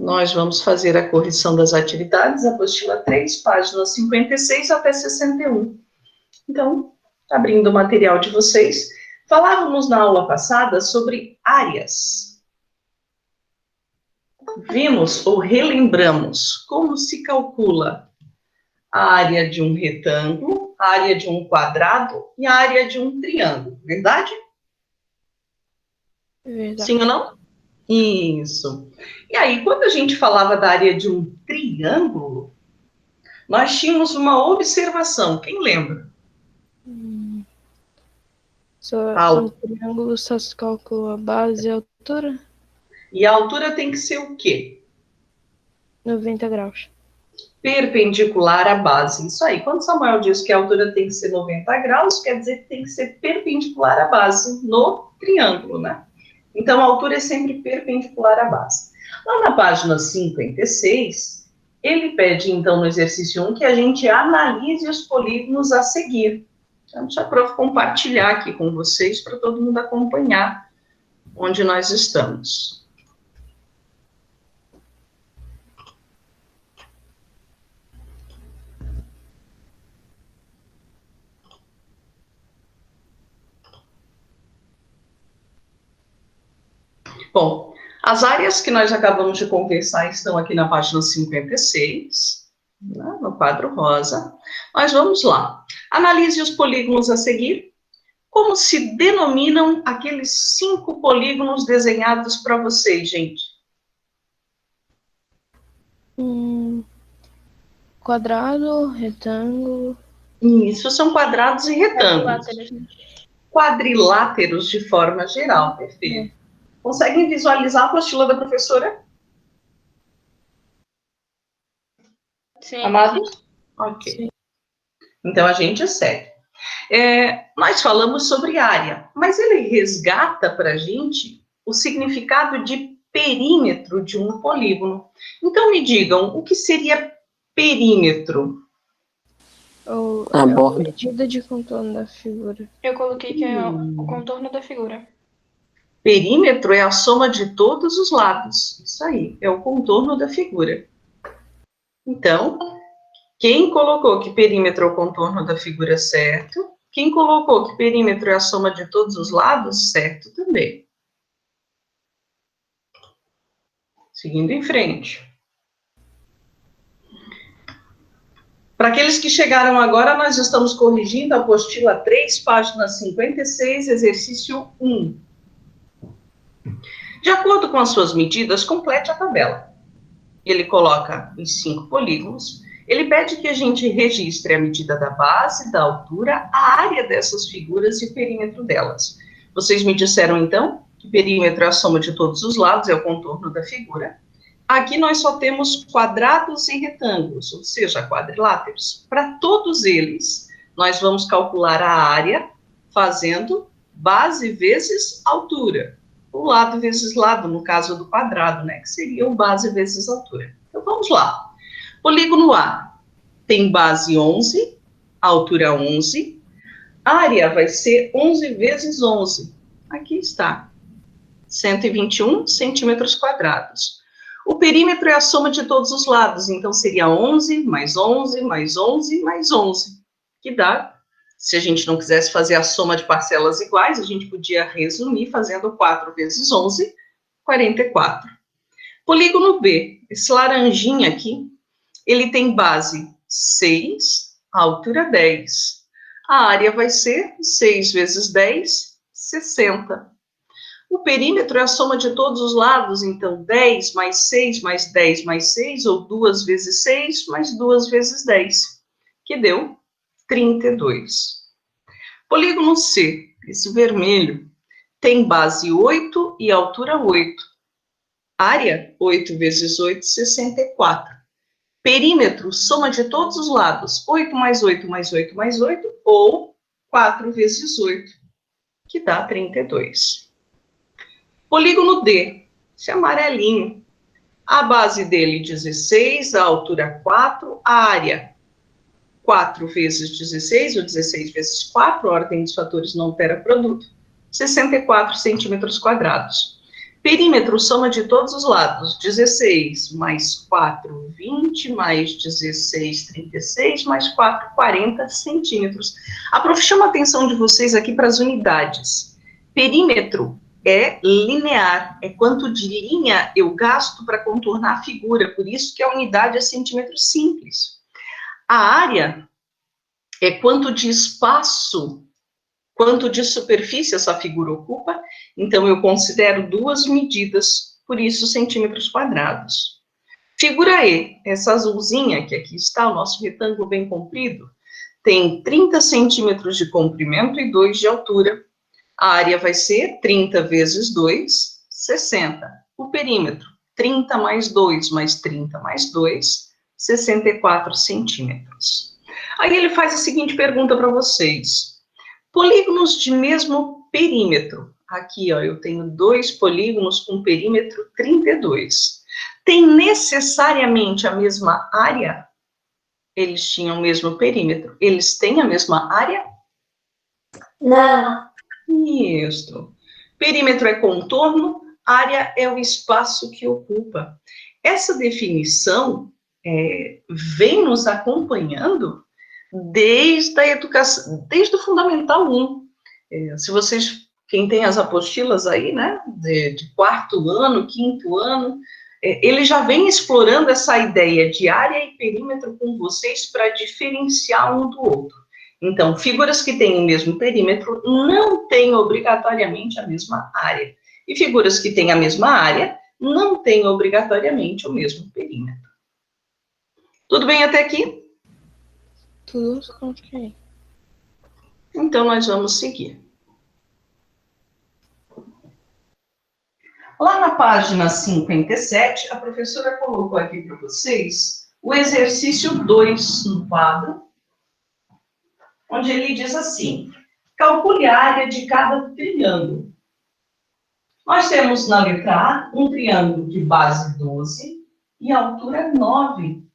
Nós vamos fazer a correção das atividades, apostila 3, páginas 56 até 61. Então, abrindo o material de vocês, falávamos na aula passada sobre áreas. Vimos ou relembramos como se calcula a área de um retângulo, a área de um quadrado e a área de um triângulo, verdade? Verdade. Sim ou não? Isso. E aí, quando a gente falava da área de um triângulo, nós tínhamos uma observação. Quem lembra? No triângulo só se calcula a base e a altura? E a altura tem que ser o quê? 90 graus. Perpendicular à base. Isso aí. Quando Samuel diz que a altura tem que ser 90 graus, quer dizer que tem que ser perpendicular à base no triângulo, né? Então, a altura é sempre perpendicular à base. Lá na página 56, ele pede, então, no exercício 1, que a gente analise os polígonos a seguir. Então, deixa eu compartilhar aqui com vocês para todo mundo acompanhar onde nós estamos. Bom, as áreas que nós acabamos de conversar estão aqui na página 56, né, no quadro rosa. Mas vamos lá. Analise os polígonos a seguir. Como se denominam aqueles 5 polígonos desenhados para vocês, gente? Quadrado, retângulo. Isso, são quadrados e retângulos. Quadriláteros de forma geral, perfeito. Conseguem visualizar a apostila da professora? Sim. Amados? Ok. Sim. Então, a gente segue. Nós falamos sobre área, mas ele resgata para a gente o significado de perímetro de um polígono. Então, me digam, o que seria perímetro? A medida de contorno da figura. Eu coloquei que é o contorno da figura. Perímetro é a soma de todos os lados. Isso aí, é o contorno da figura. Então, quem colocou que perímetro é o contorno da figura, certo? Quem colocou que perímetro é a soma de todos os lados, certo também. Seguindo em frente. Para aqueles que chegaram agora, nós estamos corrigindo a apostila 3, página 56, exercício 1. De acordo com as suas medidas, complete a tabela. Ele coloca os 5 polígonos. Ele pede que a gente registre a medida da base, da altura, a área dessas figuras e o perímetro delas. Vocês me disseram, então, que perímetro é a soma de todos os lados, é o contorno da figura. Aqui nós só temos quadrados e retângulos, ou seja, quadriláteros. Para todos eles, nós vamos calcular a área fazendo base vezes altura. O lado vezes lado, no caso do quadrado, né, que seria o base vezes altura. Então, vamos lá. Polígono A tem base 11, altura 11, área vai ser 11 vezes 11. Aqui está, 121 centímetros quadrados. O perímetro é a soma de todos os lados, então seria 11 mais 11 mais 11 mais 11, que dá, se a gente não quisesse fazer a soma de parcelas iguais, a gente podia resumir fazendo 4 vezes 11, 44. Polígono B, esse laranjinha aqui, ele tem base 6, altura 10. A área vai ser 6 vezes 10, 60. O perímetro é a soma de todos os lados, então 10 mais 6 mais 10 mais 6, ou 2 vezes 6 mais 2 vezes 10, que deu 32. Polígono C, esse vermelho, tem base 8 e altura 8. Área, 8 vezes 8, 64. Perímetro, soma de todos os lados, 8 mais 8 mais 8 mais 8, ou 4 vezes 8, que dá 32. Polígono D, esse amarelinho. A base dele, 16, a altura 4, a área 4 vezes 16, ou 16 vezes 4, a ordem dos fatores não altera produto, 64 centímetros quadrados. Perímetro, soma de todos os lados, 16 mais 4, 20, mais 16, 36, mais 4, 40 centímetros. A prof chama a atenção de vocês aqui para as unidades. Perímetro é linear, é quanto de linha eu gasto para contornar a figura, por isso que a unidade é centímetro simples. A área é quanto de espaço, quanto de superfície essa figura ocupa, então eu considero duas medidas, por isso centímetros quadrados. Figura E, essa azulzinha que aqui está, o nosso retângulo bem comprido, tem 30 centímetros de comprimento e 2 de altura. A área vai ser 30 vezes 2, 60. O perímetro, 30 mais 2 mais 30 mais 2, 64 centímetros. Aí ele faz a seguinte pergunta para vocês. Polígonos de mesmo perímetro. Aqui, ó, eu tenho 2 polígonos com perímetro 32. Tem necessariamente a mesma área? Eles tinham o mesmo perímetro. Eles têm a mesma área? Não. Isso. Perímetro é contorno, área é o espaço que ocupa. Essa definição vem nos acompanhando desde a educação, desde o Fundamental 1. Se vocês, quem tem as apostilas aí, né, de 4º ano, 5º ano, ele já vem explorando essa ideia de área e perímetro com vocês para diferenciar um do outro. Então, figuras que têm o mesmo perímetro não têm obrigatoriamente a mesma área. E figuras que têm a mesma área não têm obrigatoriamente o mesmo perímetro. Tudo bem até aqui? Tudo ok. Então, nós vamos seguir. Lá na página 57, a professora colocou aqui para vocês o exercício 2 no quadro, onde ele diz assim, calcule a área de cada triângulo. Nós temos na letra A um triângulo de base 12 e altura 9.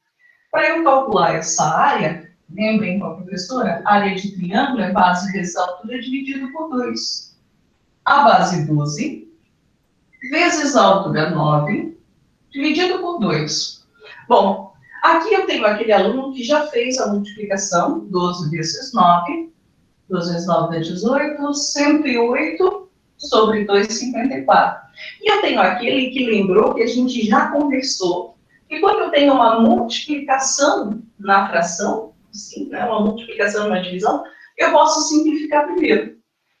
Para eu calcular essa área, lembrem com a professora, área de triângulo é base vezes altura dividido por 2. A base 12 vezes a altura 9 dividido por 2. Bom, aqui eu tenho aquele aluno que já fez a multiplicação, 12 vezes 9, 12 vezes 9 dá 18, 108 sobre 2,54. E eu tenho aquele que lembrou que a gente já conversou, que quando eu tenho uma multiplicação na fração, assim, né, uma multiplicação e uma divisão, eu posso simplificar primeiro.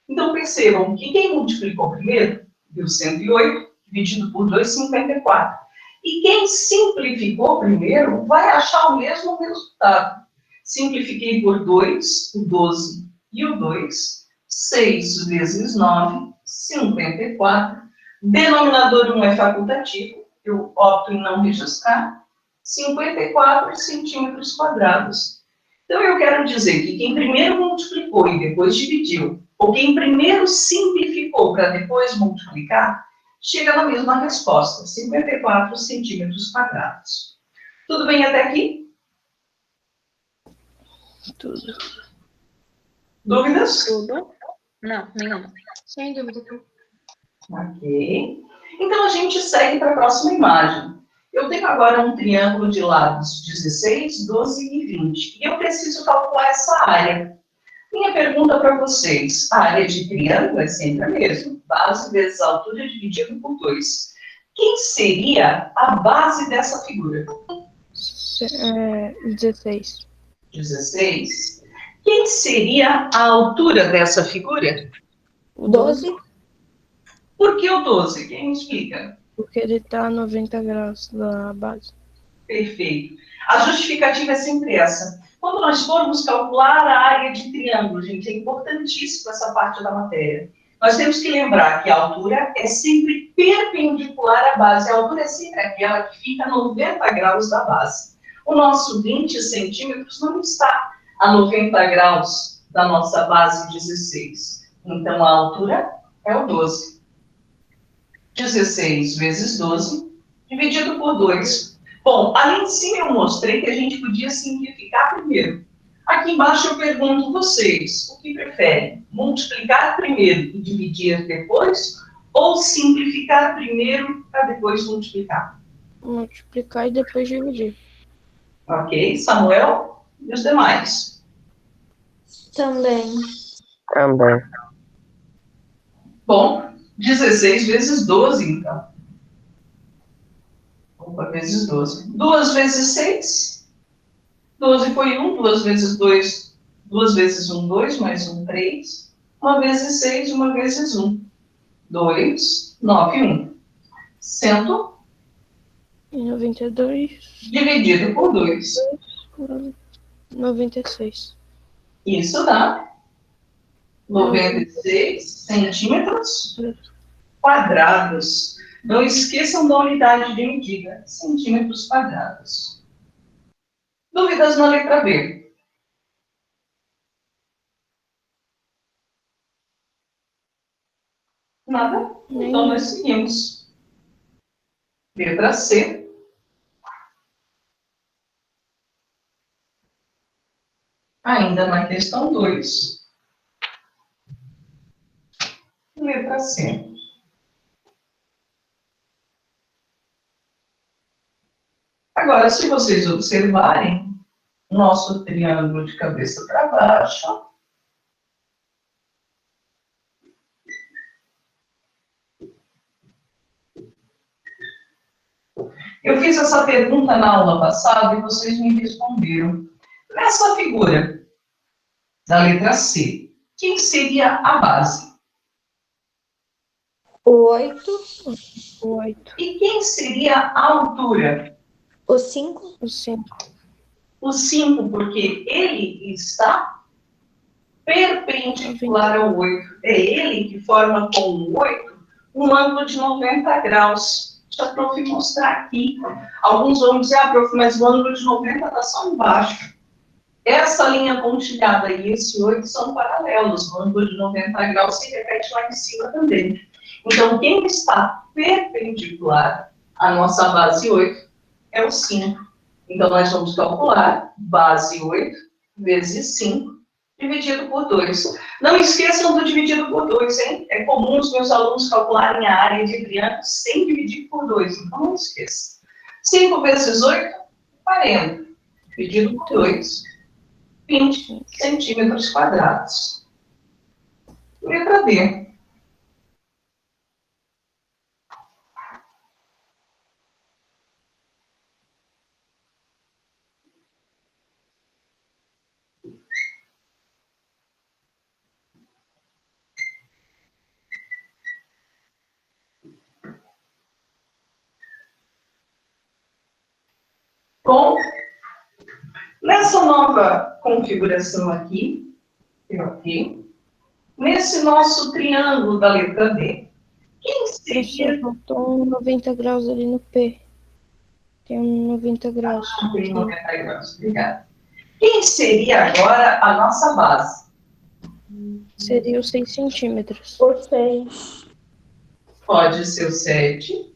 Então, percebam que quem multiplicou primeiro, deu 108, dividido por 2,54. E quem simplificou primeiro vai achar o mesmo resultado. Simplifiquei por 2, o 12 e o 2, 6 vezes 9, 54. Denominador 1 é facultativo, eu opto em não registrar, 54 centímetros quadrados. Então, eu quero dizer que quem primeiro multiplicou e depois dividiu, ou quem primeiro simplificou para depois multiplicar, chega na mesma resposta, 54 centímetros quadrados. Tudo bem até aqui? Tudo. Dúvidas? Tudo? Não, nenhuma. Sem dúvida. Ok. Então, a gente segue para a próxima imagem. Eu tenho agora um triângulo de lados 16, 12 e 20. E eu preciso calcular essa área. Minha pergunta para vocês, a área de triângulo é sempre a mesma. Base vezes altura dividido por 2. Quem seria a base dessa figura? 16. 16. Quem seria a altura dessa figura? O 12. Por que o 12? Quem me explica? Porque ele está a 90 graus da base. Perfeito. A justificativa é sempre essa. Quando nós formos calcular a área de triângulo, gente, é importantíssima essa parte da matéria. Nós temos que lembrar que a altura é sempre perpendicular à base. A altura é sempre aquela que fica a 90 graus da base. O nosso 20 centímetros não está a 90 graus da nossa base 16. Então, a altura é o 12. 16 vezes 12, dividido por 2. Bom, ali em cima eu mostrei que a gente podia simplificar primeiro. Aqui embaixo eu pergunto vocês, o que preferem? Multiplicar primeiro e dividir depois? ou simplificar primeiro para depois multiplicar? Multiplicar e depois dividir. Ok, Samuel e os demais. Também. Também. Bom, 16 vezes 12, então. Opa, vezes 12. 2 vezes 6. 12 foi 1, 2 vezes 2, 2 vezes 1, 2, mais 1, 3. 1 vezes 6, 1 vezes 1. 2, 9, 1. 100 E 92 dividido por 2. por 96. Isso dá 96 centímetros quadrados. Não esqueçam da unidade de medida, centímetros quadrados. Dúvidas na letra B? Nada? Então nós seguimos. Letra C. Ainda na questão 2. Letra C. Agora, se vocês observarem, nosso triângulo de cabeça para baixo. Eu fiz essa pergunta na aula passada e vocês me responderam. Nessa figura da letra C, quem seria a base? 8. 8. E quem seria a altura? O 5. O 5. O 5, porque ele está perpendicular ao 8. É ele que forma com o 8 um ângulo de 90 graus. Deixa a prof mostrar aqui. Alguns vão dizer, prof, mas o ângulo de 90 está só embaixo. Essa linha pontilhada e esse 8 são paralelos. O ângulo de 90 graus se repete lá em cima também. Então, quem está perpendicular à nossa base 8 é o 5. Então, nós vamos calcular base 8 vezes 5 dividido por 2. Não esqueçam do dividido por 2, hein? É comum os meus alunos calcularem a área de triângulo sem dividir por 2. Então, não esqueça. 5 vezes 8, 40. Dividido por 2, 20 centímetros quadrados. Letra D. Bom, nessa nova configuração aqui, nesse nosso triângulo da letra D, quem seria... Faltou 90 graus ali no P. Tem 90 graus. Tem 90 graus, obrigada. Quem seria agora a nossa base? Seria os 6 centímetros. O 6. Pode ser o 7,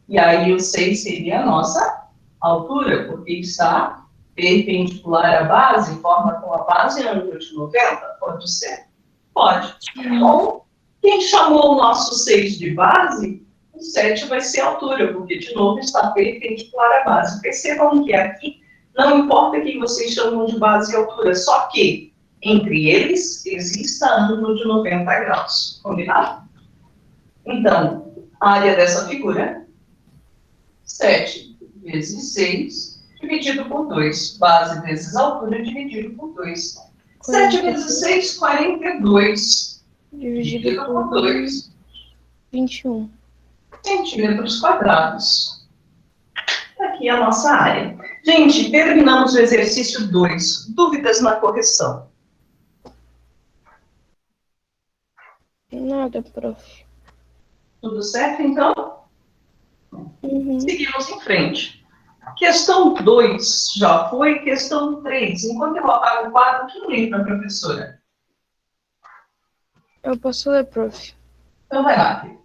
e aí o 6 seria a nossa altura, porque está perpendicular à base, forma com a base ângulo de 90, pode ser? Pode. Então, quem chamou o nosso 6 de base, o 7 vai ser a altura, porque, de novo, está perpendicular à base. Percebam que aqui não importa quem vocês chamam de base e altura, só que entre eles exista ângulo de 90 graus. Combinado? Então, a área dessa figura, 7 vezes 6, dividido por 2. Base vezes altura, dividido por 2. 7 vezes 6, 42. Dividido por 2. 21 centímetros quadrados. Aqui é a nossa área. Gente, terminamos o exercício 2. Dúvidas na correção? Nada, prof. Tudo certo, então? Uhum. Seguimos em frente. Questão 2 já foi, questão 3. Enquanto eu apago o quadro, quem lembra, professora? Eu posso ler, prof. Então vai lá, filho.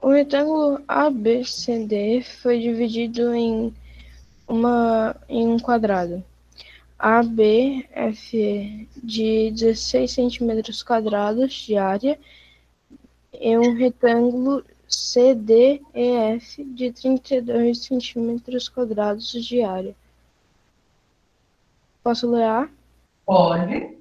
O retângulo ABCD foi dividido em um quadrado. ABFE de 16 centímetros quadrados de área e um retângulo CDEF de 32 centímetros quadrados de área. Posso ler? Pode.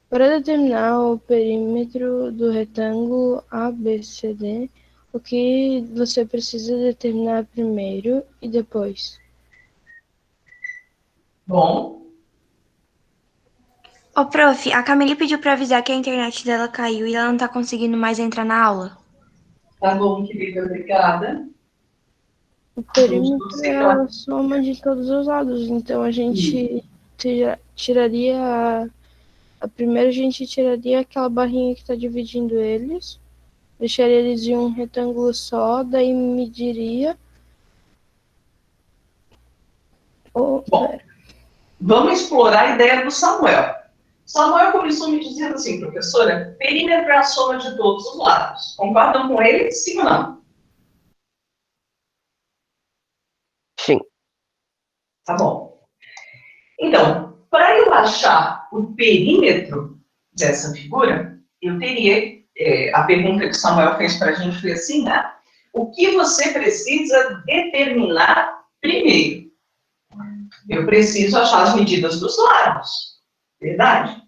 Para determinar o perímetro do retângulo ABCD, o que você precisa determinar primeiro e depois? Bom, Ô, prof, a Camille pediu pra avisar que a internet dela caiu e ela não tá conseguindo mais entrar na aula. tá bom, querida, obrigada. O perímetro é a soma de todos os lados, então a gente tiraria. Primeiro a gente tiraria aquela barrinha que está dividindo eles, deixaria eles em um retângulo só, daí mediria. Bom, vamos explorar a ideia do Samuel. Samuel começou me dizendo assim, professora, perímetro é a soma de todos os lados. Concordam com ele? Sim ou não? Sim. Tá bom. Então, para eu achar o perímetro dessa figura, eu teria, a pergunta que o Samuel fez para a gente foi assim, né? O que você precisa determinar primeiro? Eu preciso achar as medidas dos lados, verdade?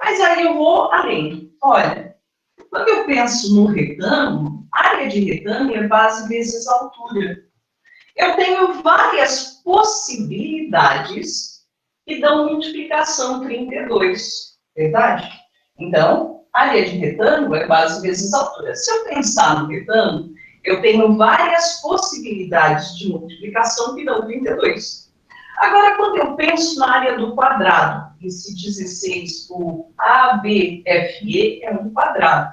Mas aí eu vou além. Olha, quando eu penso no retângulo, área de retângulo é base vezes altura. Eu tenho várias possibilidades que dão multiplicação 32, verdade? Então, área de retângulo é base vezes altura. Se eu pensar no retângulo, eu tenho várias possibilidades de multiplicação que dão 32. Agora, quando eu penso na área do quadrado, esse 16, o ABFE é um quadrado.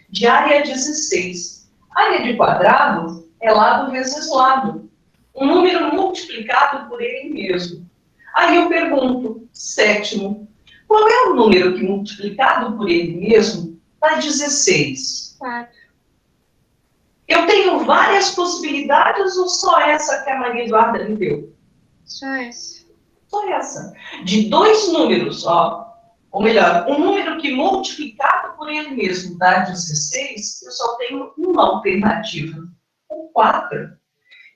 De área é 16. Área de quadrado é lado vezes lado. Um número multiplicado por ele mesmo. Aí eu pergunto, sétimo, qual é o número que multiplicado por ele mesmo dá 16? 4. Eu tenho várias possibilidades ou só essa que a Maria Eduarda me deu? Só essa. Só essa. De dois números, ó, ou melhor, um número que multiplicado por ele mesmo dá 16, eu só tenho uma alternativa, o 4.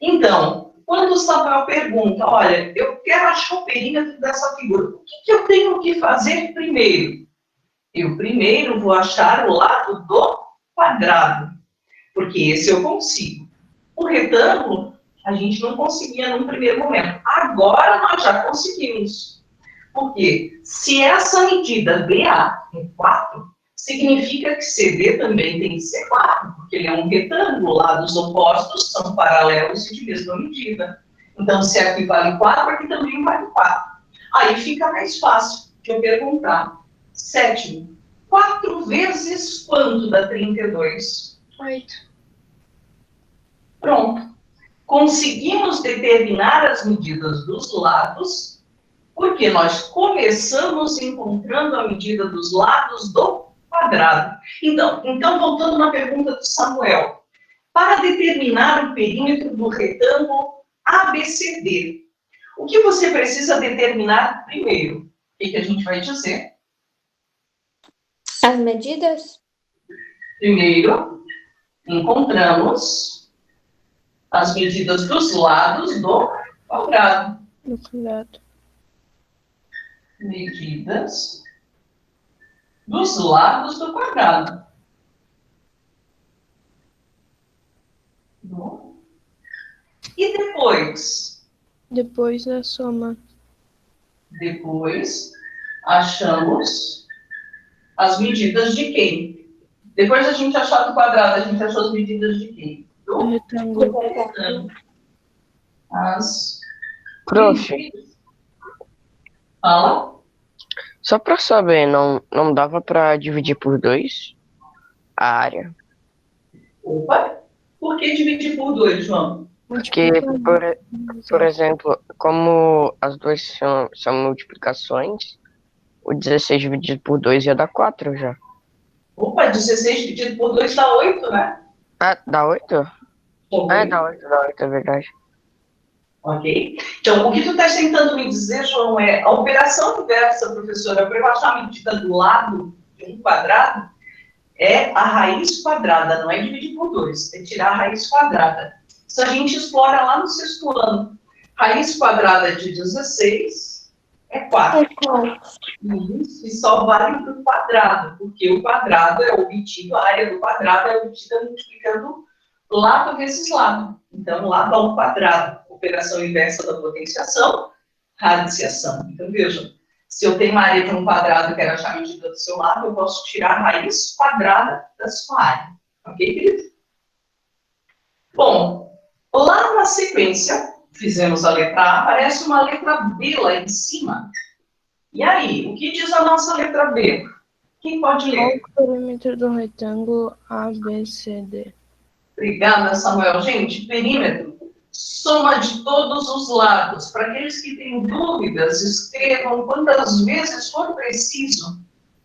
Então, quando o Samuel pergunta, olha, eu quero achar o perímetro dessa figura, o que eu tenho que fazer primeiro? Eu primeiro vou achar o lado do quadrado, porque esse eu consigo. O retângulo, a gente não conseguia num primeiro momento. Agora nós já conseguimos. Porque se essa medida BA é 4, significa que CD também tem que ser 4, porque ele é um retângulo, lados opostos são paralelos e de mesma medida. Então, se aqui vale 4, aqui também vale 4. Aí fica mais fácil de eu perguntar. Sétimo, 4 vezes quanto dá 32? 8. Pronto. Conseguimos determinar as medidas dos lados, porque nós começamos encontrando a medida dos lados do quadrado. Então, voltando na pergunta do Samuel, para determinar o perímetro do retângulo ABCD, o que você precisa determinar primeiro? O que a gente vai dizer? As medidas? Primeiro, encontramos as medidas dos lados do quadrado. No quadrado. Medidas dos lados do quadrado. Bom. E depois? Depois da soma. Depois, achamos as medidas de quem? Depois da gente achar do quadrado, a gente achou as medidas de quem? Do retângulo. As Prof, medidas. Fala. só pra saber, não dava pra dividir por 2 a área? Opa, por que dividir por 2, João? Porque, por exemplo, como as duas são multiplicações, o 16 dividido por 2 ia dar 4 já. Opa, 16 dividido por 2 dá 8, né? Ah, dá 8? Bom, Ah, dá 8, é verdade. Ok? Então, o que tu está tentando me dizer, João, é a operação inversa, professora, para eu achar a medida do lado de um quadrado, é a raiz quadrada, não é dividir por 2, é tirar a raiz quadrada. Isso a gente explora lá no 6º ano. Raiz quadrada de 16 é 4. Isso, e só vale para o quadrado, porque o quadrado é obtido, a área do quadrado é obtida multiplicando lado vezes lado. Então, lado ao quadrado, operação inversa da potenciação, radiciação. Então, vejam, se eu tenho uma área de um quadrado e quero achar a medida do seu lado, eu posso tirar a raiz quadrada da sua área. Ok, querido? Bom, lá na sequência, fizemos a letra A, aparece uma letra B lá em cima. E aí, o que diz a nossa letra B? Quem pode ler? Qual o perímetro do retângulo ABCD? Obrigada, Samuel. Gente, perímetro, soma de todos os lados. Para aqueles que têm dúvidas, escrevam quantas vezes for preciso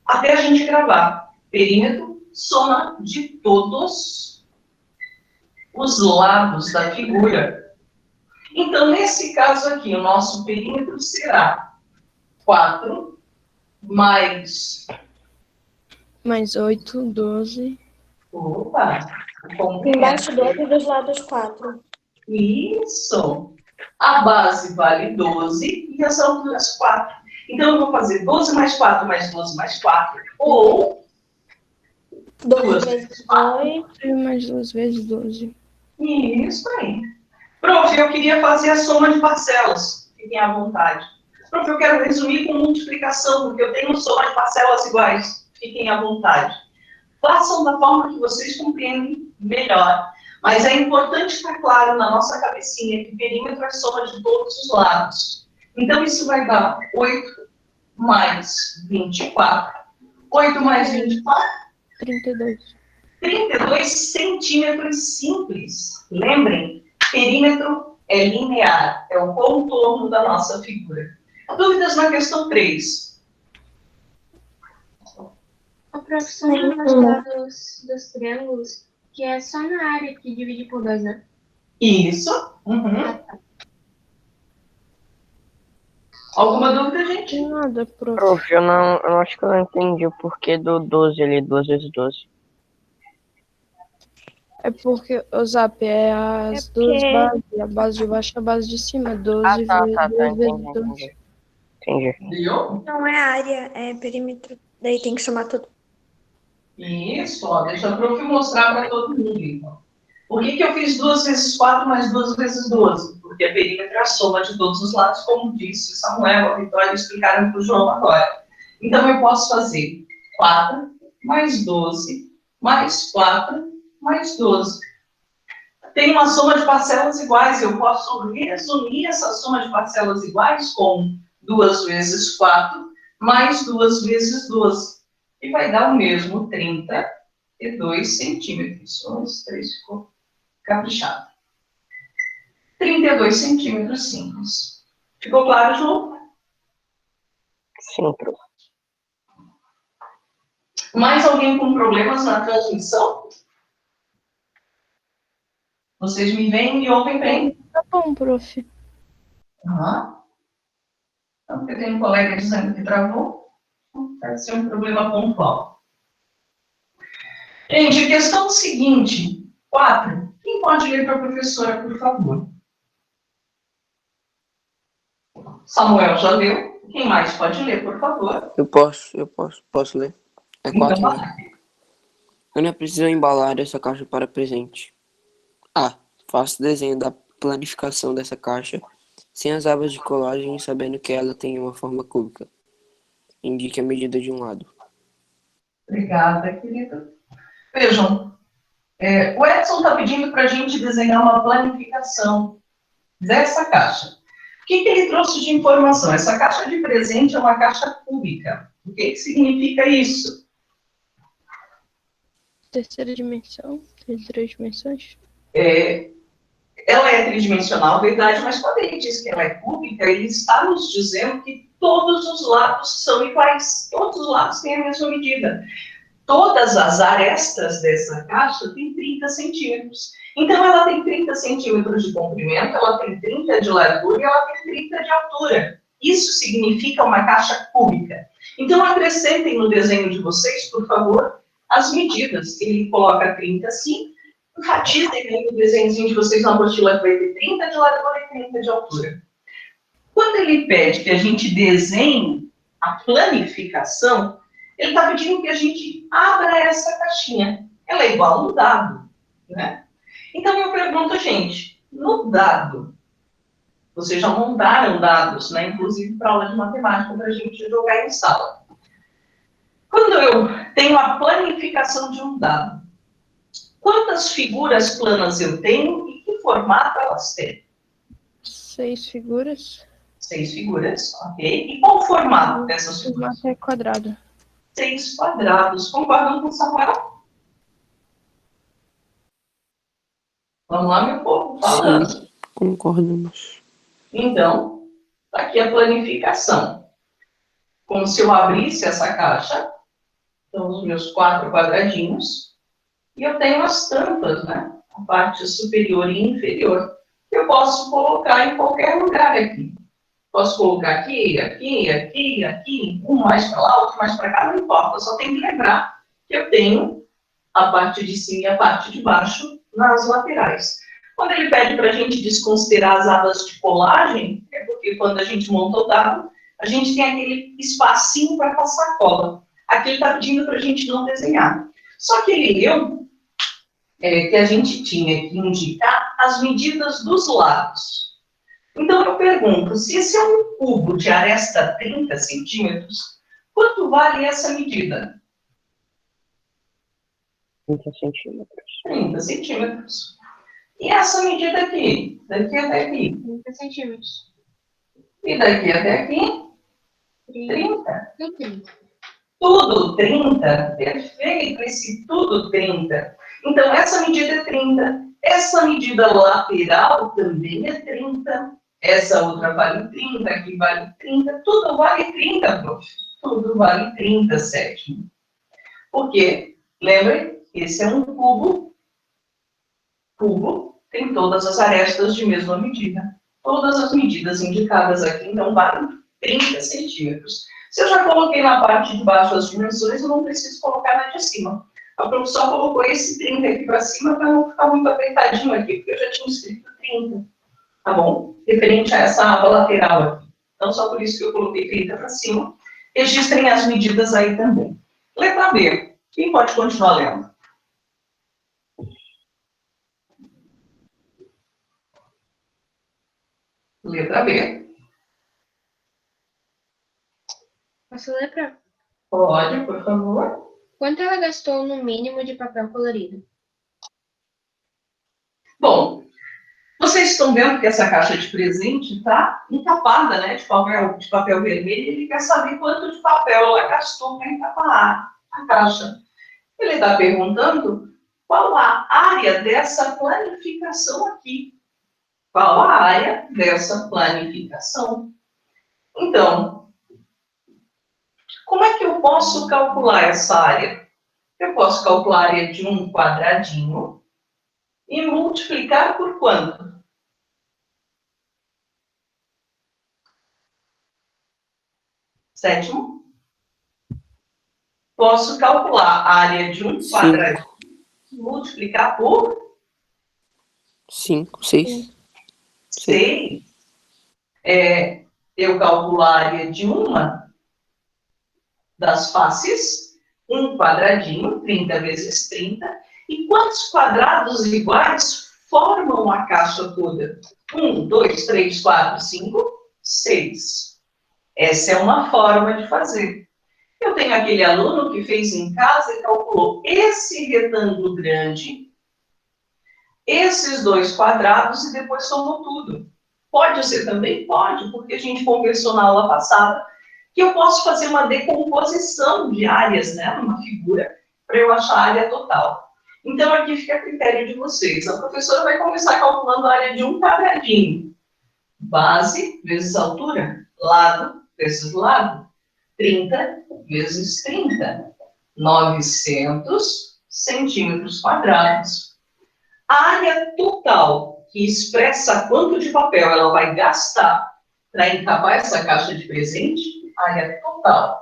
até a gente gravar. Perímetro, soma de todos os lados da figura. Então, nesse caso aqui, o nosso perímetro será 4 mais... Mais 8, 12. Opa! Embaixo do outro dos lados 4. Isso! A base vale 12 e as alturas 4. Então, eu vou fazer 12 mais 4 mais 12 mais 4. Ou 12 vezes 2. E mais 2 vezes 12. Isso aí. Prof, eu queria fazer a soma de parcelas. Fiquem à vontade. Prof, eu quero resumir com multiplicação, porque eu tenho soma de parcelas iguais. Fiquem à vontade. Façam da forma que vocês compreendem melhor. Mas é importante estar claro na nossa cabecinha que perímetro é soma de todos os lados. Então, isso vai dar 8 mais 24. 8 mais 24? 32. 32 centímetros simples. Lembrem, perímetro é linear, é o contorno da nossa figura. Dúvidas na questão 3? A profissão de mostrar dos triângulos, que é só na área que divide por 2, né? Isso. Uhum. Alguma dúvida, gente? Nada, prof. Prof, eu acho que eu não entendi o porquê do 12 ali, 2 vezes 12. É porque o zap é as duas bases. A base de baixo e a base de cima. 12 Tá, vezes 12. entendi. Viu? Não é área, é perímetro. Daí tem que somar tudo. Isso, ó, deixa a prof mostrar para todo mundo, então. Por que eu fiz 2 vezes 4 mais 2 vezes 12? Porque a perímetro é a soma de todos os lados, como disse Samuel, a Vitória explicaram para o João agora. Então, eu posso fazer 4 mais 12 mais 4 mais 12. Tem uma soma de parcelas iguais, eu posso resumir essa soma de parcelas iguais com 2 vezes 4 mais 2 vezes 12. E vai dar o mesmo 32 centímetros. 1, 2, 3, ficou caprichado. 32 centímetros simples. Ficou claro, João? Sim, prof. Mais alguém com problemas na transmissão? Vocês me veem e ouvem bem? Tá bom, prof. Uhum. Então, porque tem um colega dizendo que travou. Deve ser um problema pontual. Gente, questão seguinte. 4. Quem pode ler para a professora, por favor? Samuel já leu. Quem mais pode ler, por favor? Eu posso ler. É 4, Então, né? Ana precisa embalar essa caixa para presente. A. Faça o desenho da planificação dessa caixa sem as abas de colagem e sabendo que ela tem uma forma cúbica. Indique a medida de um lado. Obrigada, querida. Vejam, o Edson está pedindo para a gente desenhar uma planificação dessa caixa. O que ele trouxe de informação? Essa caixa de presente é uma caixa cúbica. O que significa isso? Terceira dimensão. Tem 3 dimensões. Ela é tridimensional, verdade, mas quando ele diz que ela é cúbica, ele está nos dizendo que todos os lados são iguais. Todos os lados têm a mesma medida. todas as arestas dessa caixa têm 30 centímetros. Então, ela tem 30 centímetros de comprimento, ela tem 30 de largura e ela tem 30 de altura. Isso significa uma caixa cúbica. Então, acrescentem no desenho de vocês, por favor, as medidas. Ele coloca 30 assim, enfatizem aí no desenhozinho de vocês na apostila que vai ter 30 de largura e 30 de altura. Quando ele pede que a gente desenhe a planificação, ele está pedindo que a gente abra essa caixinha. Ela é igual a um dado, né? Então, eu pergunto, gente, no dado, vocês já montaram dados, né? Inclusive para aula de matemática, para a gente jogar em sala. Quando eu tenho a planificação de um dado, quantas figuras planas eu tenho e que formato elas têm? 6 figuras. 6 figuras, ok. E qual o formato dessas O figuras? formato é quadrado. 6 quadrados. Concordam com o Samuel? Vamos lá, meu povo, falando. Sim, concordamos. Então, tá aqui a planificação. Como se eu abrisse essa caixa, então os meus 4 quadradinhos, e eu tenho as tampas, né? A parte superior e inferior. Eu posso colocar em qualquer lugar aqui. Posso colocar aqui, aqui, aqui, aqui, um mais para lá, outro mais para cá, não importa. Eu só tenho que lembrar que eu tenho a parte de cima e a parte de baixo nas laterais. Quando ele pede para a gente desconsiderar as abas de colagem, é porque quando a gente monta o dado, a gente tem aquele espacinho para passar cola. Aqui ele está pedindo para a gente não desenhar. Só que ele leu que a gente tinha que indicar as medidas dos lados. Então, eu pergunto, se esse é um cubo de aresta 30 centímetros, quanto vale essa medida? 30 centímetros. 30 centímetros. E essa medida aqui? Daqui até aqui. 30 centímetros. E daqui até aqui? 30. Tudo 30. Tudo 30. Perfeito, esse tudo 30. Então, essa medida é 30. Essa medida lateral também é 30. Essa outra vale 30, aqui vale 30. Tudo vale 30, prof. Tudo vale 30, sétimo. Por quê? Lembrem, esse é um cubo. Cubo tem todas as arestas de mesma medida. Todas as medidas indicadas aqui, então, valem 30 centímetros. Se eu já coloquei na parte de baixo as dimensões, eu não preciso colocar na de cima. A prof só colocou esse 30 aqui para cima para não ficar muito apertadinho aqui, porque eu já tinha escrito 30. Tá bom? Referente a essa aba lateral aqui. Então, só por isso que eu coloquei 30 para cima. Registrem as medidas aí também. Letra B. Quem pode continuar lendo? Letra B. Posso ler pra... Pode, por favor. Quanto ela gastou no mínimo de papel colorido? Bom, vocês estão vendo que essa caixa de presente está encapada, né, de papel vermelho, e ele quer saber quanto de papel ela gastou para encapar a caixa. Ele está perguntando qual a área dessa planificação aqui. Qual a área dessa planificação? Então, como é que eu posso calcular essa área? Eu posso calcular a área de um quadradinho e multiplicar por quanto? Sétimo. Posso calcular a área de um quadradinho e multiplicar por 5, 6. 6. Eu calculo a área de uma das faces, um quadradinho, 30 vezes 30. E quantos quadrados iguais formam a caixa toda? 1, 2, 3, 4, 5, 6. Essa é uma forma de fazer. Eu tenho aquele aluno que fez em casa e calculou esse retângulo grande, esses 2 quadrados e depois somou tudo. Pode ser também? Pode, porque a gente conversou na aula passada que eu posso fazer uma decomposição de áreas, né, numa figura, para eu achar a área total. Então, aqui fica a critério de vocês. A professora vai começar calculando a área de um quadradinho. Base vezes altura, lado vezes lado. 30 vezes 30. 900 centímetros quadrados. A área total, que expressa quanto de papel ela vai gastar para encapar essa caixa de presente, a área total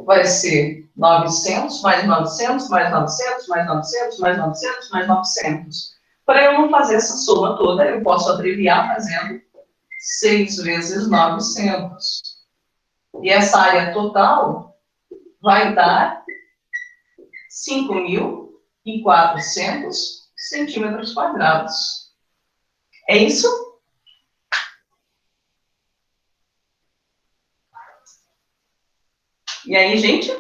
vai ser 900, mais 900, mais 900, mais 900, mais 900, mais 900. Para eu não fazer essa soma toda, eu posso abreviar fazendo 6 vezes 900. E essa área total vai dar 5.400 centímetros quadrados. É isso? E aí, gente?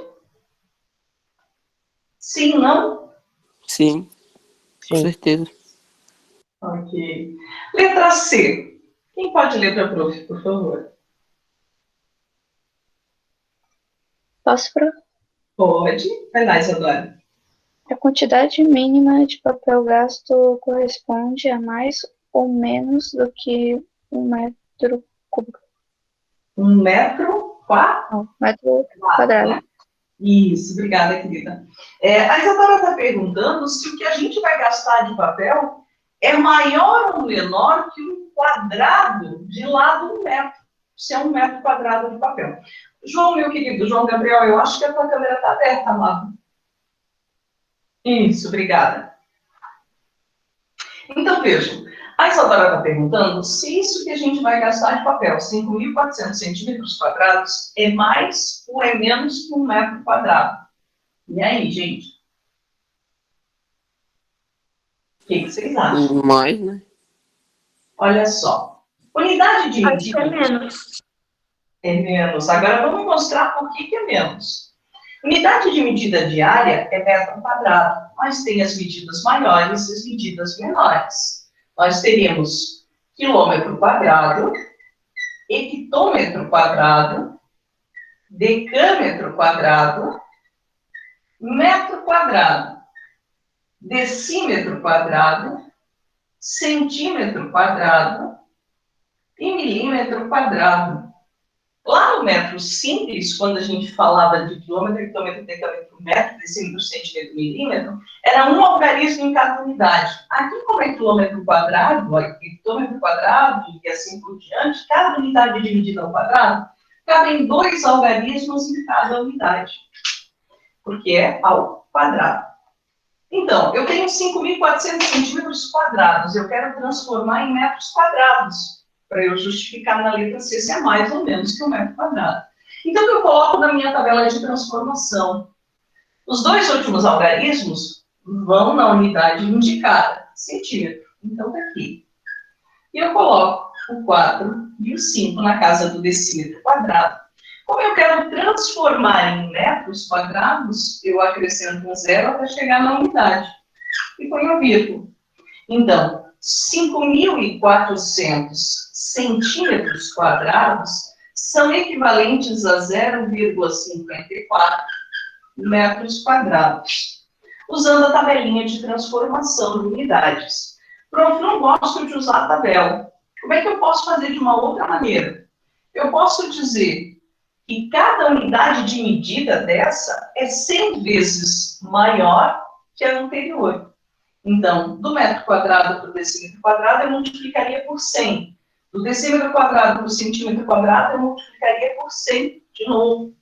Sim, não? Sim, com certeza. Ok. Letra C. Quem pode ler para a prof, por favor? Posso, prof? Pode. Vai lá, Isadora. A quantidade mínima de papel gasto corresponde a mais ou menos do que 1 metro cúbico. 1 metro quadrado? Não, metro quadrado. Né? Isso, obrigada, querida. A Isadora está perguntando se o que a gente vai gastar de papel é maior ou menor que um quadrado de lado 1 metro. Se é 1 metro quadrado de papel. João, meu querido, João Gabriel, eu acho que a tua câmera está aberta, amado. Isso, obrigada. Então, vejam, a Isadora está perguntando se isso que a gente vai gastar de papel, 5.400 centímetros quadrados, é mais ou é menos que 1 metro quadrado. E aí, gente? O que vocês acham? Mais, né? Olha só. Unidade de Acho que medida... é menos. É menos. Agora vamos mostrar por que é menos. Unidade de medida de área é metro quadrado, mas tem as medidas maiores e as medidas menores. Nós teríamos quilômetro quadrado, hectômetro quadrado, decâmetro quadrado, metro quadrado, decímetro quadrado, centímetro quadrado e milímetro quadrado. Lá no metro simples, quando a gente falava de quilômetro, hectômetro, decâmetro, metro, decímetro, centímetro, milímetro, era um algarismo em cada unidade. Aqui, como é quilômetro quadrado, hectômetro quadrado e assim por diante, cada unidade dividida ao quadrado, cabem 2 algarismos em cada unidade, porque é ao quadrado. Então, eu tenho 5.400 centímetros quadrados, eu quero transformar em metros quadrados, para eu justificar na letra C se é mais ou menos que 1 metro quadrado. Então, o que eu coloco na minha tabela de transformação? Os 2 últimos algarismos vão na unidade indicada, centímetro. Então, está aqui. E eu coloco o 4 e o 5 na casa do decímetro quadrado. Como eu quero transformar em metros quadrados, eu acrescento um 0 até chegar na unidade. E ponho vírgula. Então, 5.400 centímetros quadrados são equivalentes a 0,54 metros quadrados, usando a tabelinha de transformação de unidades. Prof, não gosto de usar a tabela. Como é que eu posso fazer de uma outra maneira? Eu posso dizer que cada unidade de medida dessa é 100 vezes maior que a anterior. Então, do metro quadrado para o decímetro quadrado, eu multiplicaria por 100. Do decímetro quadrado para o centímetro quadrado, eu multiplicaria por 100 de novo.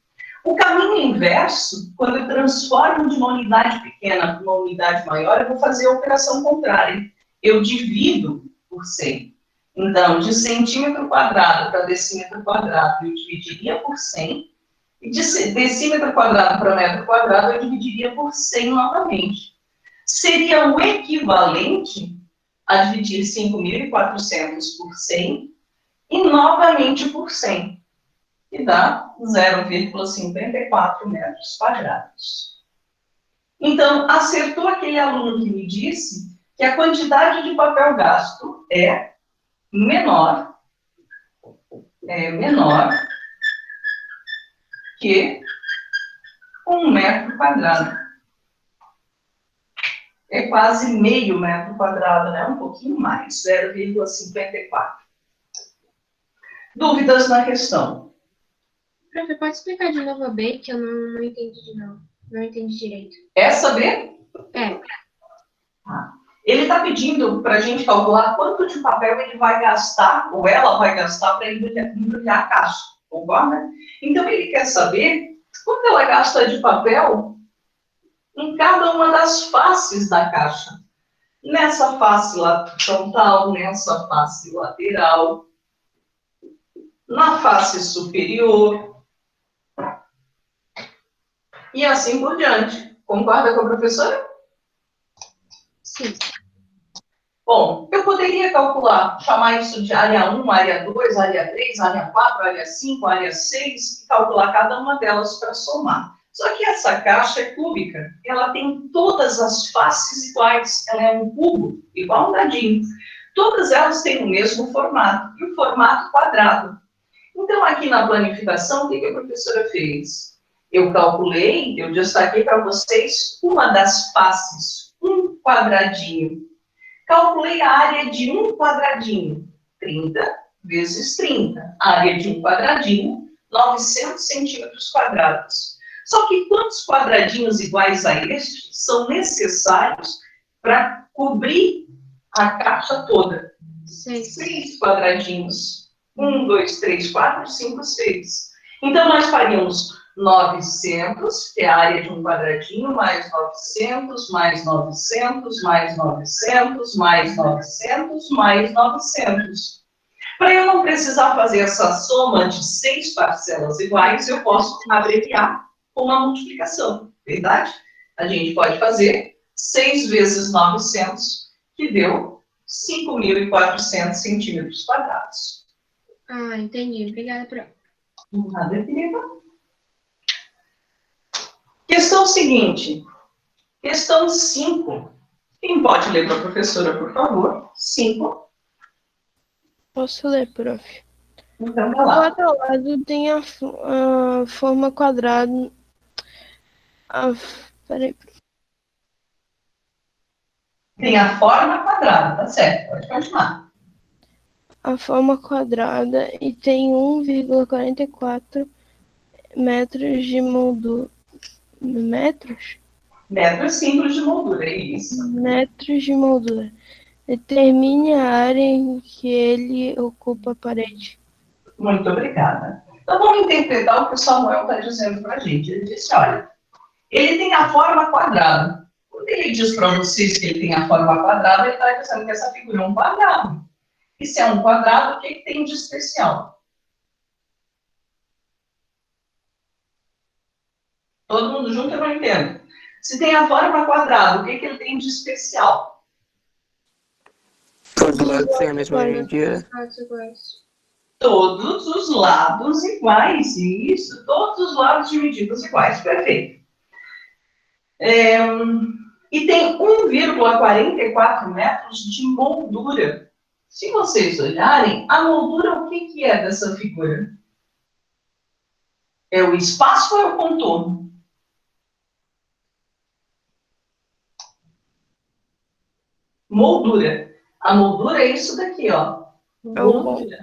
O caminho inverso, quando eu transformo de uma unidade pequena para uma unidade maior, eu vou fazer a operação contrária. Eu divido por 100. Então, de centímetro quadrado para decímetro quadrado, eu dividiria por 100. E de decímetro quadrado para metro quadrado, eu dividiria por 100 novamente. Seria o equivalente a dividir 5.400 por 100 e novamente por 100, que dá 0,54 metros quadrados. Então, acertou aquele aluno que me disse que a quantidade de papel gasto é menor que 1 metro quadrado. É quase meio metro quadrado, né? Um pouquinho mais, 0,54. Dúvidas na questão? Prof, pode explicar de novo a B, que eu não entendi, não. Não entendi direito. Quer saber? É. Ele está pedindo para a gente calcular quanto de papel ele vai gastar, ou ela vai gastar, para embrulhar a caixa, concorda? Então, ele quer saber quanto ela gasta de papel em cada uma das faces da caixa. Nessa face frontal, nessa face lateral, na face superior, e assim por diante. Concorda com a professora? Sim. Bom, eu poderia calcular, chamar isso de área 1, área 2, área 3, área 4, área 5, área 6, e calcular cada uma delas para somar. Só que essa caixa é cúbica, ela tem todas as faces iguais, ela é um cubo, igual um dadinho. Todas elas têm o mesmo formato, e o formato quadrado. Então, aqui na planificação, o que a professora fez? Eu calculei, eu destaquei para vocês uma das faces, um quadradinho. Calculei a área de um quadradinho, 30 vezes 30. A área de um quadradinho, 900 centímetros quadrados. Só que quantos quadradinhos iguais a este são necessários para cobrir a caixa toda? 6 quadradinhos. 1, 2, 3, 4, 5, 6. Então, nós faríamos 900, que é a área de um quadradinho, mais 900, mais 900, mais 900, mais 900, mais 900. Para eu não precisar fazer essa soma de 6 parcelas iguais, eu posso abreviar com uma multiplicação, verdade? A gente pode fazer 6 vezes 900, que deu 5.400 centímetros quadrados. Ah, entendi. Obrigada, prof. Nada, querida. Questão seguinte. Questão 5. Quem pode ler para a professora, por favor? 5. Posso ler, prof? Então, vai lá. Lado a lado tem a forma quadrada. Peraí. Tem a forma quadrada, tá certo? Pode continuar. A forma quadrada e tem 1,44 metros de moldura. Metros? Metros simples de moldura, é isso. Metros de moldura. Determine a área em que ele ocupa a parede. Muito obrigada. Então, vamos interpretar o que o Samuel está dizendo para a gente. Ele disse, olha, ele tem a forma quadrada. Quando ele diz para vocês que ele tem a forma quadrada, ele está dizendo que essa figura é um quadrado. E se é um quadrado, o que tem de especial? Todo mundo junto, eu não entendo. Se tem a forma quadrada, o que ele tem de especial? Todos os lados têm a mesma medida. Todos os lados iguais, isso, todos os lados de medidas iguais, perfeito. E tem 1,44 metros de moldura. Se vocês olharem, a moldura, o que é dessa figura? É o espaço ou é o contorno? Moldura. A moldura é isso daqui, ó. Moldura.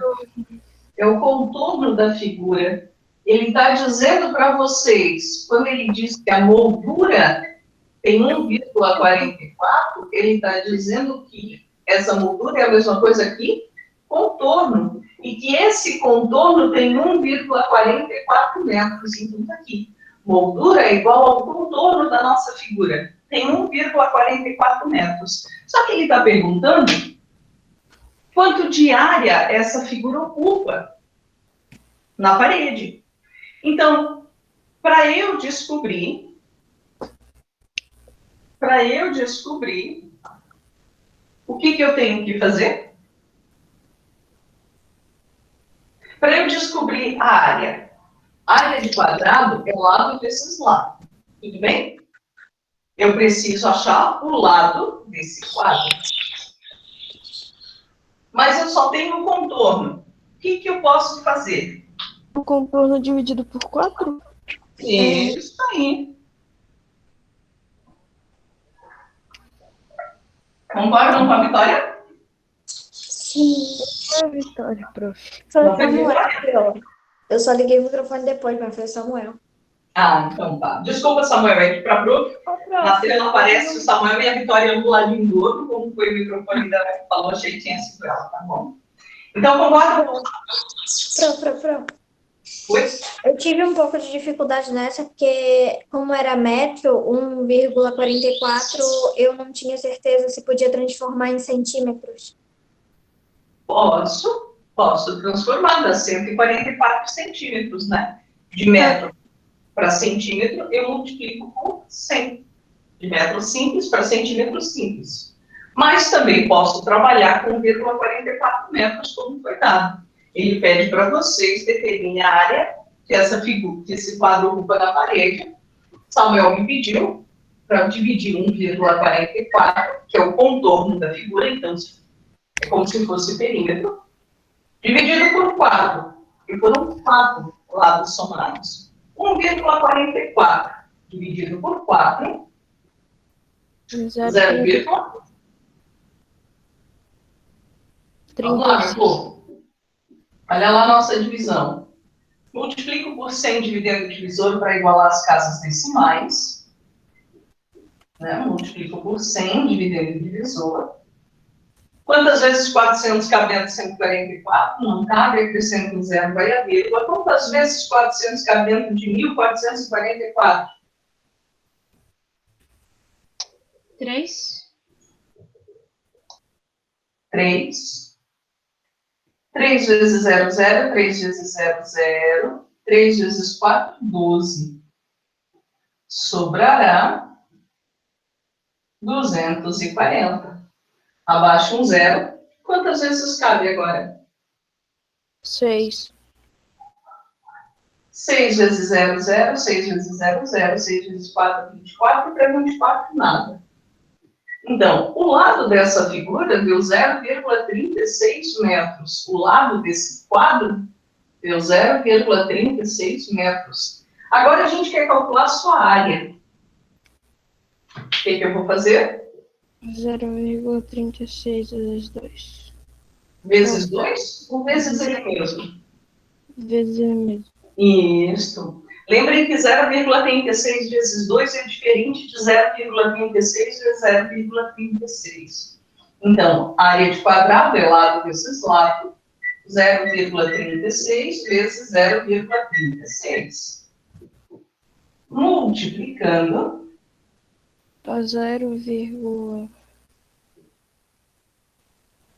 É o contorno da figura. Ele está dizendo para vocês, quando ele diz que a moldura tem 1,44, ele está dizendo que essa moldura é a mesma coisa que contorno. E que esse contorno tem 1,44 metros. Então, tá aqui. Moldura é igual ao contorno da nossa figura. Tem 1,44 metros. Só que ele está perguntando quanto de área essa figura ocupa na parede. Então, para eu descobrir, o que eu tenho que fazer? Para eu descobrir a área de quadrado é o lado desses lados. Tudo bem? Eu preciso achar o lado desse quadro. Mas eu só tenho um contorno. O que eu posso fazer? O contorno dividido por 4? Isso aí. Concordam com a Vitória? Sim. É a Vitória, prof. Foi o Samuel. Eu só liguei o microfone depois, mas foi o Samuel. Ah, então tá. Desculpa, Samuel, é que para Bru, na tela aparece o Samuel e a Vitória do ladinho do outro, como foi o microfone da que falou, achei que tinha sido ela, tá bom? Então, concorda? Oi? Eu tive um pouco de dificuldade nessa, porque como era metro, 1,44, eu não tinha certeza se podia transformar em centímetros. Posso transformar, dá 144 centímetros, né? De metro para centímetro, eu multiplico por 100. De metro simples para centímetro simples. Mas também posso trabalhar com 1,44 metros, como foi dado. Ele pede para vocês determinem a área que essa figura, que esse quadro ocupa na parede. Samuel me pediu para dividir 1,44, que é o contorno da figura, então é como se fosse perímetro, dividido por 4, e foram 4 lados somados. 1,44 dividido por 4, 0,30. Vamos lá, meu povo. Olha lá a nossa divisão. Multiplico por 100 dividendo o divisor para igualar as casas decimais. Né? Multiplico por 100 dividendo o divisor. Quantas vezes 400 cabe dentro de 144? Não cabe, acrescento 0, vai a vírgula. Quantas vezes 400 cabe dentro de 1444? 3. 3. 3 vezes 0, 0. 3 vezes 0, 0. 3 vezes 4, 12. Sobrará 240. Abaixo um 0. Quantas vezes cabe agora? 6. 6 vezes 0, 0. 6 vezes 0, 0. 6 vezes 4, 24. Para 24, nada. Então, o lado dessa figura deu 0,36 metros. O lado desse quadro deu 0,36 metros. Agora a gente quer calcular a sua área. O que eu vou fazer? 0,36 vezes 2. Vezes 2 ou vezes ele mesmo? Vezes ele mesmo. Isso. Lembrem que 0,36 vezes 2 é diferente de 0,36 vezes 0,36. Então, a área de quadrado é lado vezes lado. 0,36 vezes 0,36. Multiplicando. Dá 0,1,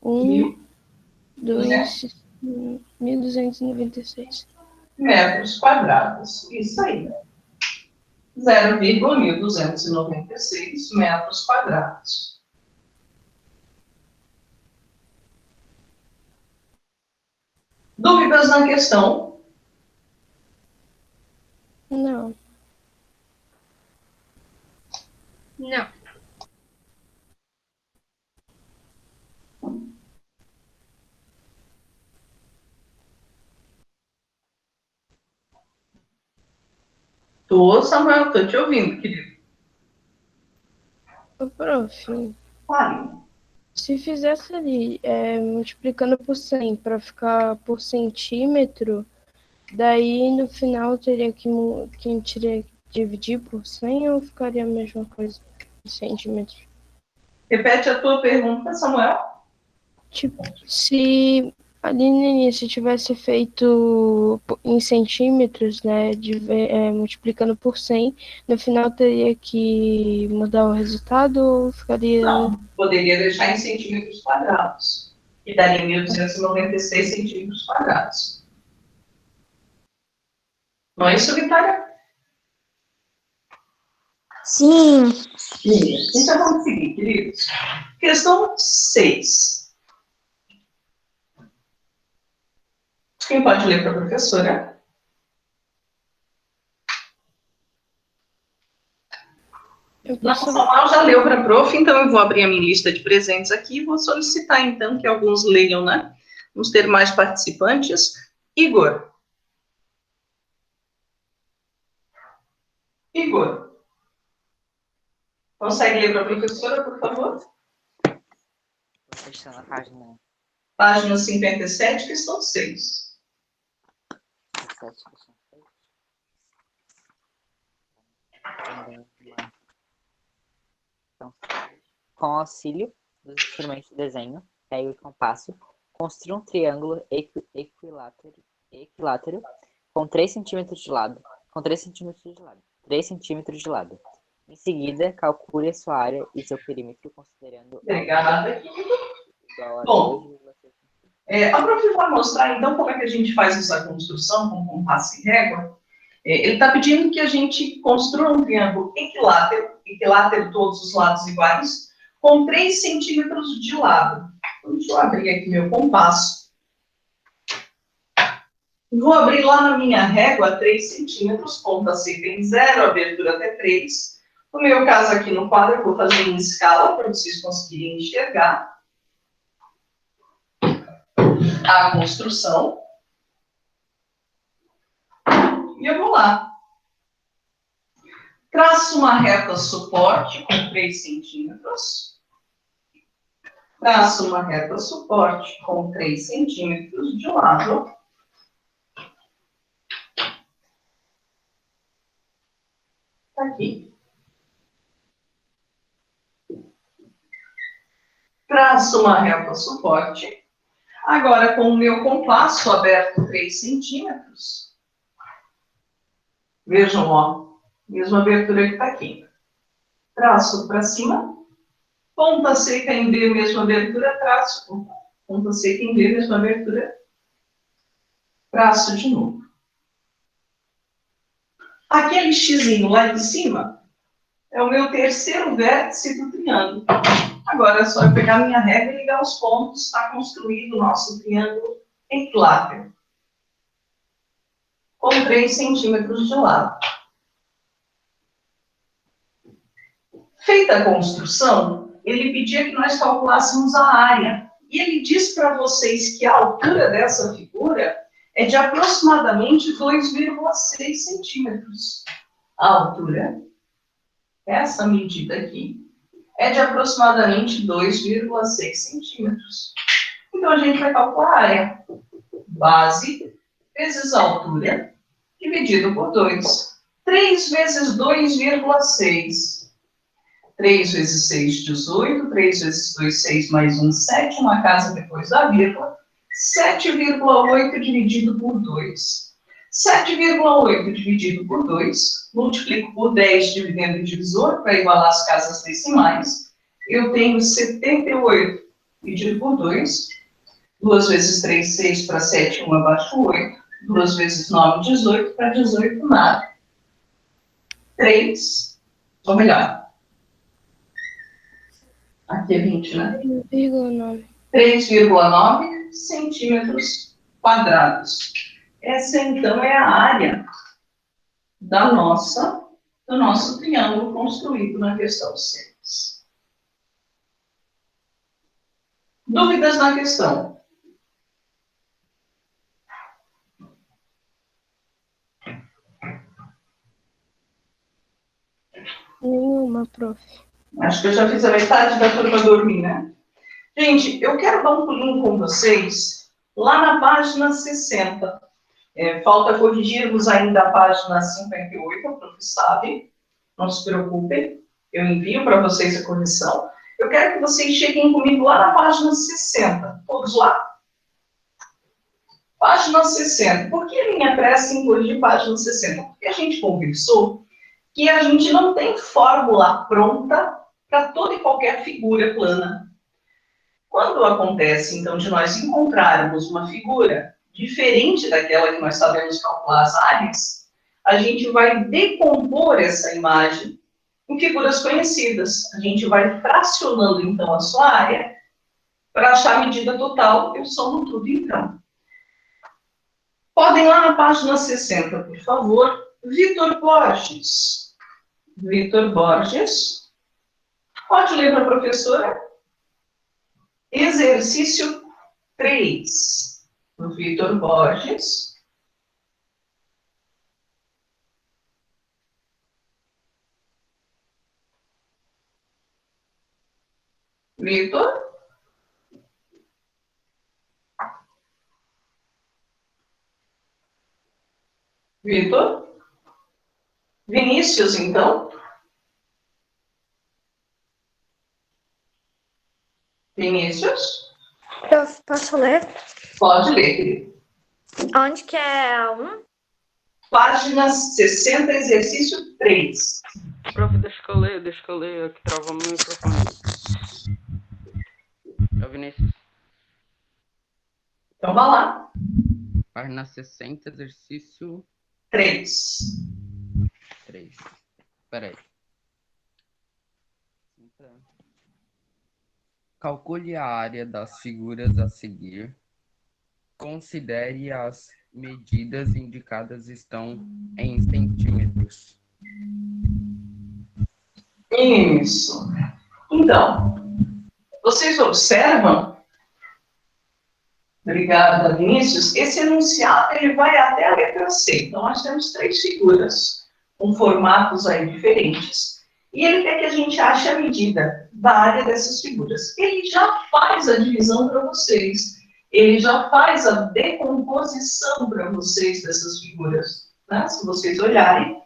1.296 metros quadrados. Isso aí. 0,1296 metros quadrados. Dúvidas na questão? Não. Não. Tô, Samuel, tô te ouvindo, querido. Ô, prof, Fale. se fizesse ali, multiplicando por 100 para ficar por centímetro, daí no final teria que dividir por 100 ou ficaria a mesma coisa em centímetros? Repete a tua pergunta, Samuel. Tipo, se ali no início tivesse feito em centímetros, né, multiplicando por 100, no final teria que mudar o resultado ou ficaria... Não, poderia deixar em centímetros quadrados. E daria 1.296 centímetros quadrados. Não é isso, Vitória? Sim. Então vamos seguir, queridos. Questão 6. Quem pode ler para a professora? Nossa, Samuel já leu para a prof, então eu vou abrir a minha lista de presentes aqui e vou solicitar, então, que alguns leiam, né? Vamos ter mais participantes. Igor. Consegue ler para a professora, por favor? Está na página. Página 57, questão 6. Também então, com o auxílio dos instrumentos de desenho, régua e compasso, construa um triângulo equilátero com 3 centímetros de lado, 3 centímetros de lado. Em seguida, calcule a sua área e seu perímetro considerando Obrigada. igual a Bom, 2,6. a prof vai mostrar, então, como é que a gente faz essa construção com compasso e régua. Ele está pedindo que a gente construa um triângulo equilátero todos os lados iguais, com 3 centímetros de lado. Então, deixa eu abrir aqui meu compasso. Vou abrir lá na minha régua 3 centímetros, ponta seca em 0, abertura até 3. No meu caso aqui no quadro, eu vou fazer em escala para vocês conseguirem enxergar a construção. E eu vou lá. Traço uma reta suporte com 3 centímetros. Traço uma reta suporte com 3 centímetros de lado. Aqui. Traço uma reta suporte. Agora, com o meu compasso aberto 3 centímetros, vejam, ó, mesma abertura que está aqui. Traço para cima, ponta seca em B, mesma abertura, traço, ponta seca em B, mesma abertura, traço de novo. Aquele xizinho lá em cima é o meu terceiro vértice do triângulo. Agora é só eu pegar minha régua e ligar os pontos, está construído o nosso triângulo equilátero, com 3 centímetros de lado. Feita a construção, ele pedia que nós calculássemos a área. E ele diz para vocês que a altura dessa figura é de aproximadamente 2,6 centímetros. A altura, essa medida aqui, é de aproximadamente 2,6 centímetros. Então, a gente vai calcular a área. Base vezes a altura, dividido por 2. 3 vezes 2,6. 3 vezes 6, 18. 3 vezes 2, 6 mais 1, 7. Uma casa depois da vírgula. 7,8 dividido por 2. 7,8 dividido por 2. Multiplico por 10 dividendo o divisor para igualar as casas decimais. Eu tenho 78 dividido por 2. 2 vezes 3, 6 para 7, 1 abaixo 8. 2 vezes 9, 18 para 18, nada. 3, ou melhor, aqui é 20, né? 3,9. 3,9 centímetros quadrados. Essa, então, é a área do nosso triângulo construído na questão 6. Dúvidas na questão? Nenhuma, prof. Acho que eu já fiz a metade da turma dormir, né? Gente, eu quero dar um pulinho com vocês lá na página 60. Falta corrigirmos ainda a página 58, o prof sabe. Não se preocupem, eu envio para vocês a correção. Eu quero que vocês cheguem comigo lá na página 60. Todos lá? Página 60. Por que minha pressa em corrigir página 60? Porque a gente conversou que a gente não tem fórmula pronta para toda e qualquer figura plana. Quando acontece, então, de nós encontrarmos uma figura diferente daquela que nós sabemos calcular as áreas, a gente vai decompor essa imagem em figuras conhecidas. A gente vai fracionando, então, a sua área para achar a medida total. Eu somo tudo, então. Podem ir lá na página 60, por favor. Vitor Borges. Vitor Borges. Pode ler para a professora? Exercício 3. Vitor Borges. Vitor? Vitor? Vinícius, então? Vinícius? Prof, posso ler? Pode ler, querido. Onde que é a 1? Página 60, exercício 3. Prof, deixa que eu leio, que trava o meu microfone. É o Vinícius. Então, vá lá. Página 60, exercício 3. 3. Peraí. Calcule a área das figuras a seguir. Considere as medidas indicadas estão em centímetros. Isso. Então, vocês observam, obrigada, Vinícius, esse enunciado ele vai até a letra C. Então, nós temos 3 figuras com formatos aí diferentes. E ele quer que a gente ache a medida da área dessas figuras. Ele já faz a divisão para vocês. Ele já faz a decomposição para vocês dessas figuras. Né? Se vocês olharem,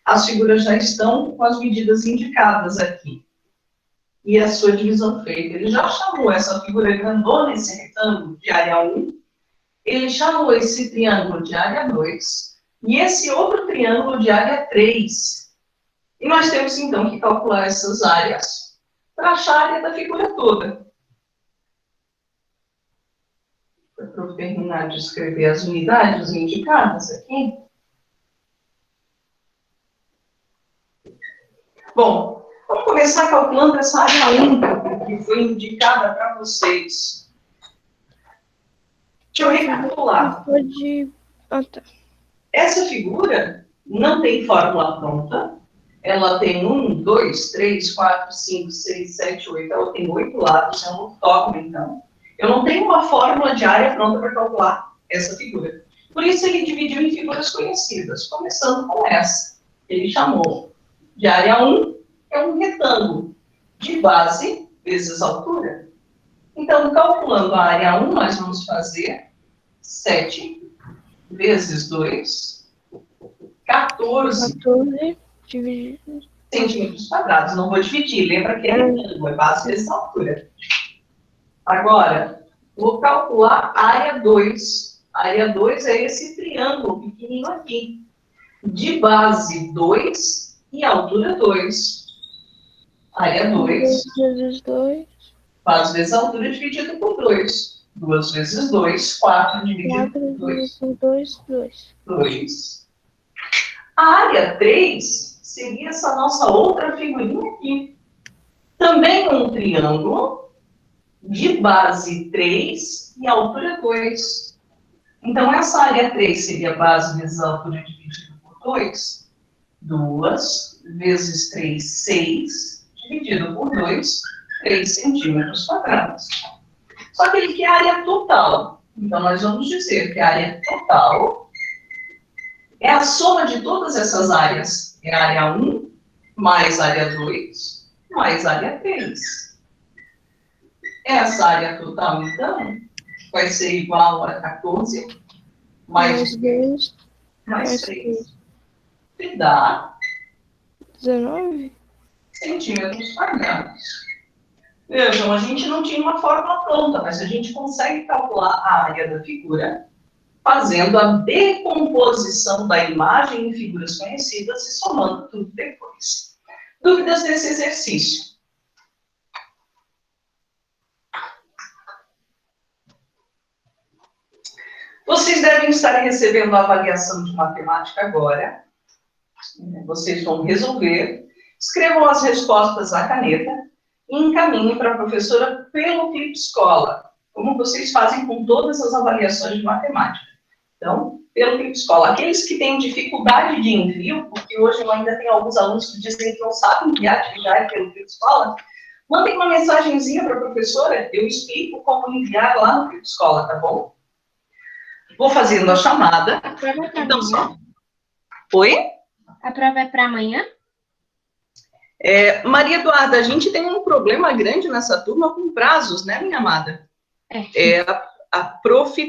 as figuras já estão com as medidas indicadas aqui. E a sua divisão feita. Ele já chamou essa figura grandona, esse retângulo de área 1. Ele chamou esse triângulo de área 2. E esse outro triângulo de área 3. E nós temos, então, que calcular essas áreas para achar a área da figura toda. Para eu terminar de escrever as unidades indicadas aqui. Bom, vamos começar calculando essa área única que foi indicada para vocês. Deixa eu recapitular. Essa figura não tem fórmula pronta. Ela tem 1, 2, 3, 4, 5, 6, 7, 8. Ela tem 8 lados, é um octógono, então. Eu não tenho uma fórmula de área pronta para calcular essa figura. Por isso, ele dividiu em figuras conhecidas, começando com essa. Ele chamou de área 1, é um retângulo de base vezes altura. Então, calculando a área 1, nós vamos fazer 7 vezes 2, 14 centímetros quadrados. Não vou dividir, lembra que é retângulo, é base vezes altura. Agora, vou calcular a área 2. A área 2 é esse triângulo pequenininho aqui. De base 2 e altura 2. Área 2. Vezes 2. Base vezes altura dividido por 2. 2 vezes 2, 4 dividido por 2. 2. A área 3 seria essa nossa outra figurinha aqui. Também um triângulo de base 3 e altura 2. Então, essa área 3 seria base vezes altura dividido por 2. 2 vezes 3, 6, dividido por 2, 3 centímetros quadrados. Só que ele quer a área total. Então, nós vamos dizer que a área total é a soma de todas essas áreas. É a área 1 mais área 2 mais área 3. Essa área total, então, vai ser igual a 14 mais 2 mais 3. Que dá 19 centímetros quadrados. Vejam, a gente não tinha uma fórmula pronta, mas a gente consegue calcular a área da figura fazendo a decomposição da imagem em figuras conhecidas e somando tudo depois. Dúvidas nesse exercício? Vocês devem estar recebendo a avaliação de matemática agora. Vocês vão resolver. Escrevam as respostas à caneta e encaminhem para a professora pelo Clipe Escola, como vocês fazem com todas as avaliações de matemática. Então, pelo Clipe Escola. Aqueles que têm dificuldade de envio, porque hoje eu ainda tenho alguns alunos que dizem que não sabem enviar atividade pelo Clipe Escola, mandem uma mensagenzinha para a professora, eu explico como enviar lá no Clipe Escola, tá bom? Vou fazendo a chamada. A prova é para Então, amanhã? Oi? A prova é para amanhã? Maria Eduarda, a gente tem um problema grande nessa turma com prazos, né, minha amada? A prof